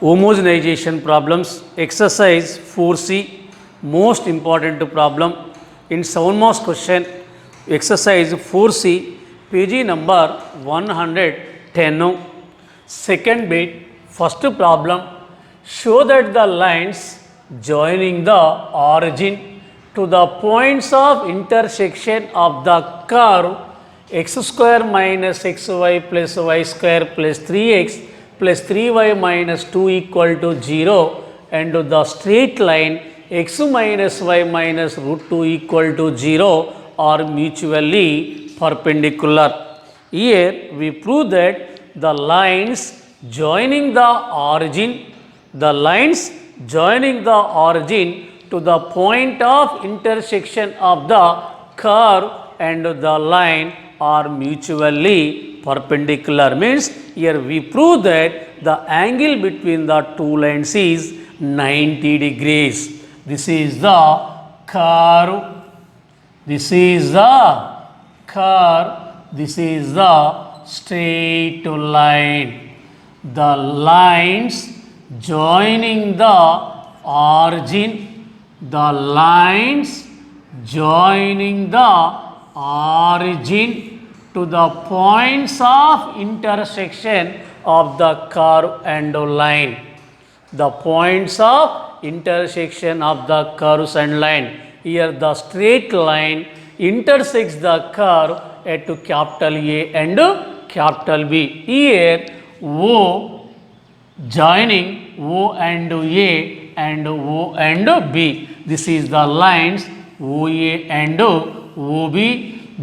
Homogenization problems, exercise 4C, most important problem. In 7 marks question, exercise 4C, page number 110. Second bit, first problem, show that the lines joining the origin to the points of intersection of the curve x square minus xy plus y square plus 3x plus 3y minus 2 equal to 0 and the straight line x minus y minus root 2 equal to 0 are mutually perpendicular. Here we prove that the lines joining the origin to the point of intersection of the curve and the line are mutually perpendicular. Means here we prove that the angle between the two lines is 90 degrees. This is the curve. This is the curve. This is the straight line. The lines joining the origin, the lines joining the origin to the points of intersection of the curve and line. The points of intersection of the curves and line. Here the straight line intersects the curve at capital A and capital B. Here O joining O and A and O and B. This is the lines OA and OB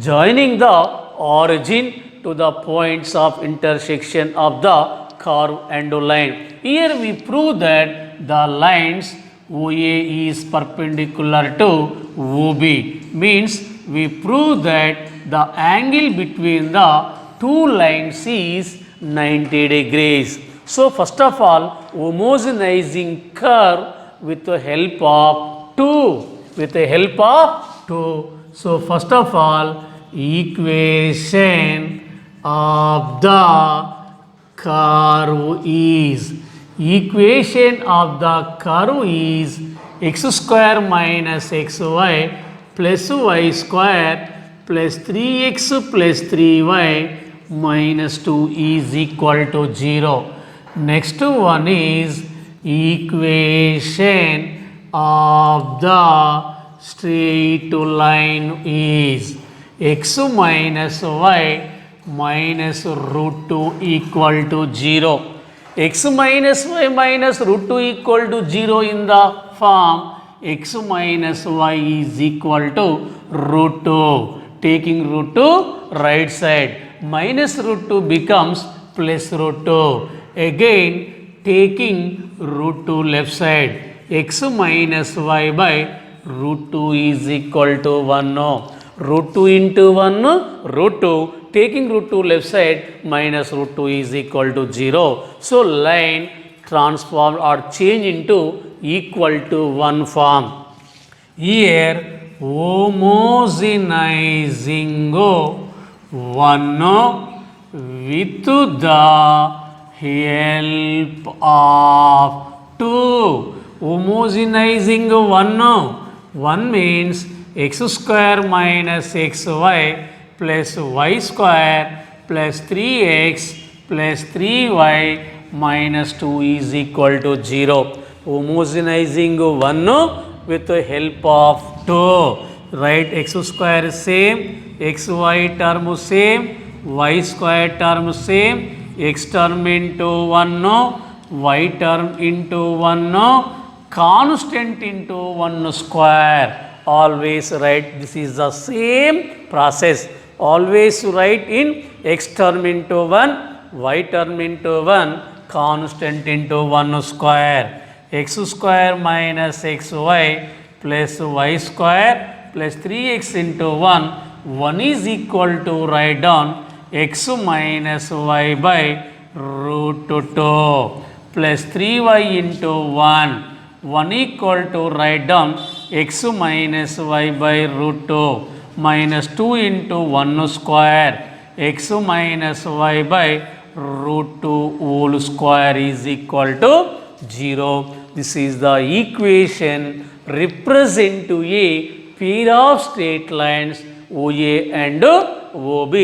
joining the origin to the points of intersection of the curve and line. Here we prove that the lines OA is perpendicular to OB. Means we prove that the angle between the two lines is 90 degrees. So first of all, homogenizing curve with the help of 2. So first of all, equation of the curve is x square minus xy plus y square plus 3x plus 3y minus 2 is equal to 0. Next one is equation of the straight line is x minus y minus root 2 equal to 0. X minus y minus root 2 equal to 0 in the form x minus y is equal to root 2. Taking root 2 right side, minus root 2 becomes plus root 2. Again taking root 2 left side, x minus y by root 2 is equal to 1. Root 2 into 1, root 2. Taking root 2 left side, minus root 2 is equal to 0. So line transformed or change into equal to 1 form. Here homogenizing 1 with the help of 2. Homogenizing 1 means x square minus xy plus y square plus 3x plus 3y minus 2 is equal to 0. Homogenizing 1 with the help of 2. Write x square same, xy term same, y square term same, x term into 1, y term into 1, constant into 1 square. Always write, this is the same process. Always write in x term into 1, y term into 1, constant into 1 square. X square minus xy plus y square plus 3x into 1 is equal to write down x minus y by root 2 plus 3y into 1 equal to write down x minus y by root 2 minus 2 into 1 square x minus y by root 2 whole square is equal to 0. This is the equation represent to a pair of straight lines OA and OB.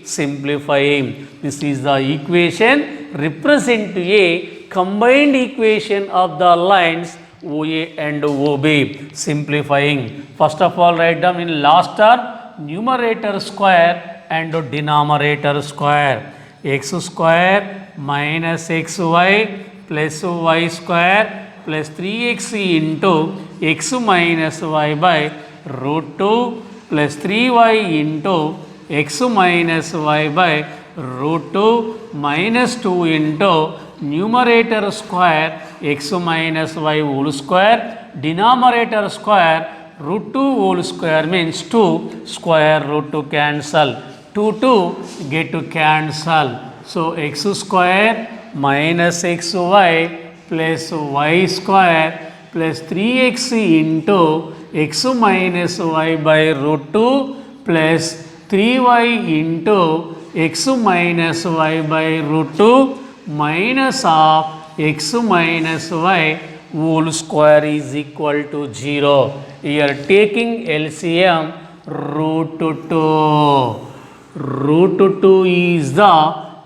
Simplifying, this is the equation represent to a combined equation of the lines OA and OB. Simplifying, first of all write down in last term numerator square and denominator square. X square minus xy plus y square plus 3x into x minus y by root 2 plus 3y into x minus y by root 2 minus 2 into numerator square x minus y whole square, denominator square root 2 whole square means 2, square root to cancel, 2 get to cancel. So x square minus xy plus y square plus 3x into x minus y by root 2 plus 3y into x minus y by root 2 minus of x minus y whole square is equal to 0. Here taking LCM root 2. Root 2 is the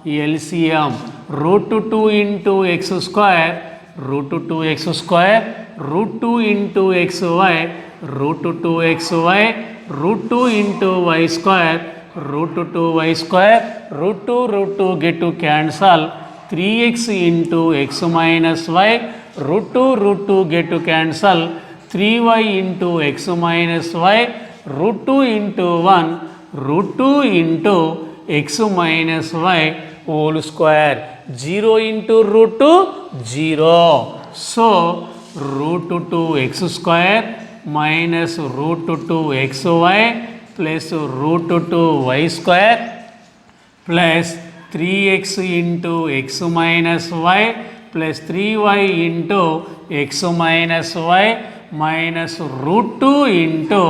LCM. Root 2 into x square, root 2x square, root 2 into xy, root 2xy, root 2 into y square, root 2y square, root 2 get to cancel, 3x into x minus y, root 2 get to cancel, 3y into x minus y, root 2 into 1, root 2 into x minus y whole square, 0 into root 2, 0. So, root 2x square minus root 2xy plus root 2y square plus 3x into x minus y plus 3y into x minus y minus root 2 into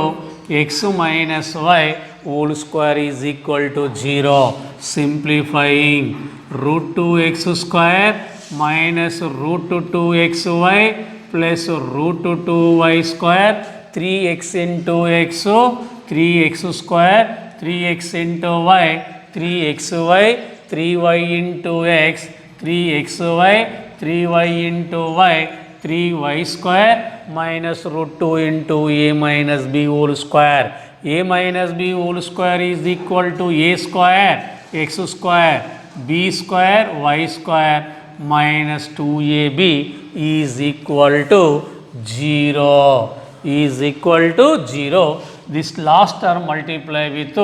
x minus y whole square is equal to 0. Simplifying, root 2x square minus root 2xy plus root 2y square, 3x into x, 3x square, 3x into y, 3xy, 3y into x, 3xy, 3y into y, 3y square minus root 2 into a minus b whole square. A minus b whole square is equal to a square, x square, b square, y square minus 2ab is equal to 0. Is equal to 0. This last term multiply with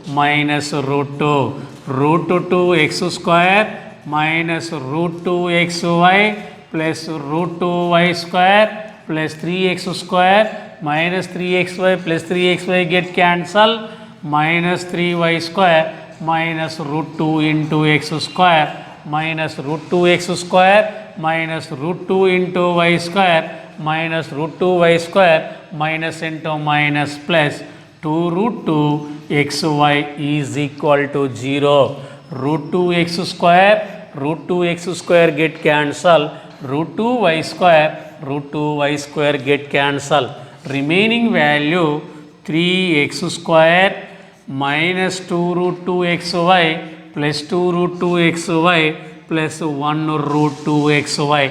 minus root 2. Root 2x square minus root 2xy plus root 2y square plus 3x square minus 3xy plus 3xy get cancel, minus 3y square minus root 2 into x square minus root 2x square minus root 2 into y square minus root 2y square minus into minus plus 2 root 2 xy is equal to 0. Root 2x square get cancel, root 2y square get cancel. Remaining value 3x square minus 2 root 2xy plus 2 root 2xy plus 1 root 2xy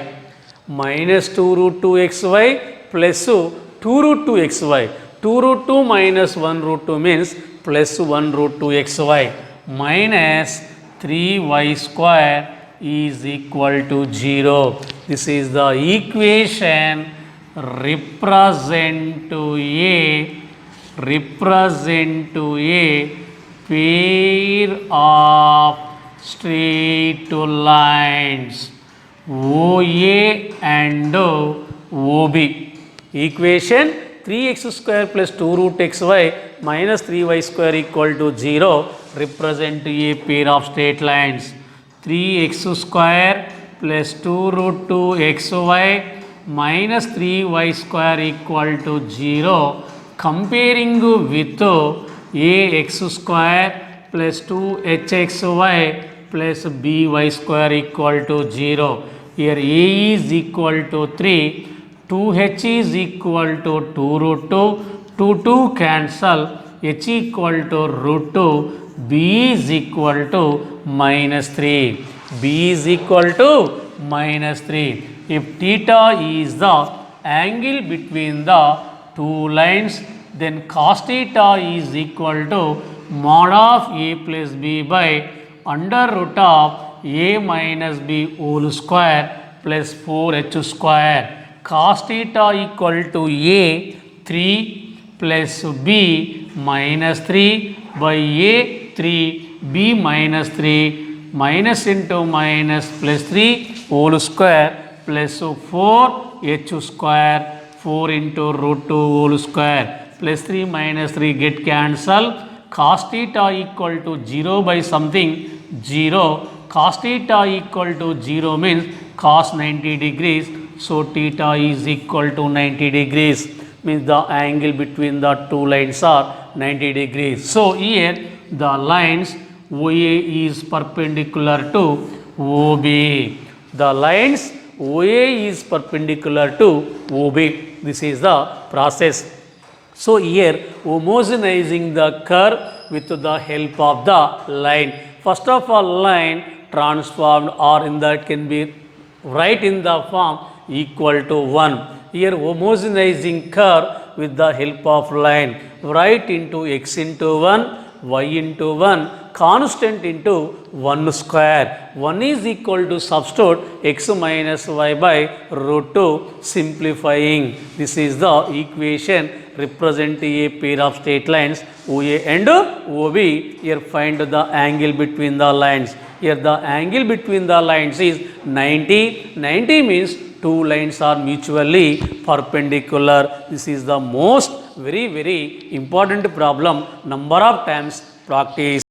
minus 2 root 2xy plus 2 root 2xy. 2 root 2 minus 1 root 2 means plus 1 root 2xy minus 3y square is equal to 0. This is the equation represent to a pair of straight lines OA and OB. Equation 3x square plus 2 root xy minus 3y square equal to 0 represent a pair of straight lines. 3x square plus 2 root 2 xy minus 3y square equal to 0 comparing with ax square plus 2hxy plus by square equal to 0. Here A is equal to 3, 2h is equal to 2 root 2, 2 cancel, h equal to root 2, b is equal to minus 3. B is equal to minus 3. If theta is the angle between the two lines, then cos theta is equal to mod of a plus b by under root of a minus b whole square plus 4h square. Cos theta equal to a 3 plus b minus 3 by a 3 b minus 3 minus into minus plus 3 whole square plus 4 h square 4 into root 2 whole square plus 3 minus 3 get cancel. Cos theta equal to 0 by something 0. Cos theta equal to 0 means cos 90 degrees. So theta is equal to 90 degrees, means the angle between the two lines are 90 degrees. So here the lines OA is perpendicular to OB. The lines OA is perpendicular to OB. This is the process. So here homogenizing the curve with the help of the line. First of all, line transformed or in that can be write in the form equal to 1. Here homogenizing curve with the help of line. Write into x into 1, y into 1, constant into 1 square. 1 is equal to substitute x minus y by root 2, simplifying. This is the equation representing a pair of straight lines OA and OB. Here find the angle between the lines. Here the angle between the lines is 90. 90 means two lines are mutually perpendicular. This is the most very important problem. Number of times practice.